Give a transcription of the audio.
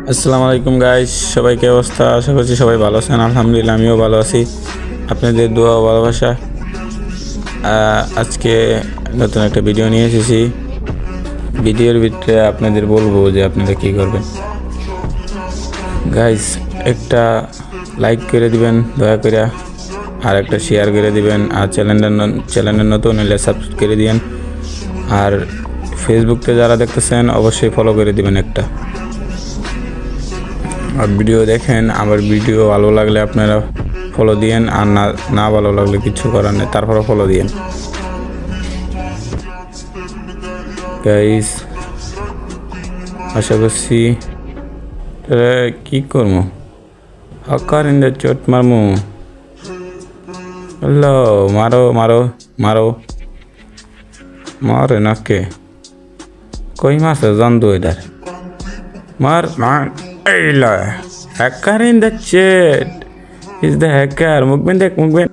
আসসালামু আলাইকুম গাইস, সবাইকে অবস্থা? আশা করছি সবাই ভালো আছেন। আলহামদুলিল্লাহ আমিও ভালো আছি, আপনাদের দোয়া ও ভালোবাসা। আজকে নতুন একটা ভিডিও নিয়ে এসেছি। ভিডিওর ভিতরে আপনাদের বলবো যে আপনারা কী করবেন। গাইস, একটা লাইক করে দিবেন দয়া করে, আর একটা শেয়ার করে দিবেন, আর চ্যানেলের নতুন হলে সাবস্ক্রাইব করে দিবেন। আর ফেসবুকতে যারা দেখতেছেন অবশ্যই ফলো করে দিবেন একটা। আর ভিডিও দেখেন, আমার ভিডিও ভালো লাগলে আপনারা ফলো দিয়েন, আর না ভালো লাগলে কিছু করার নেই, তারপরে ফলো দিয়েন। গাইস, আশা করছি কি করবো, হকার ইন দ্য চোট মারমু। হ্যালো, মারো মারো মারো, মারে নাকে কই মাসে জানতো এটার মার মার। এই hacker in the chat is the hacker. মুখবেন দেখ মুখবেন।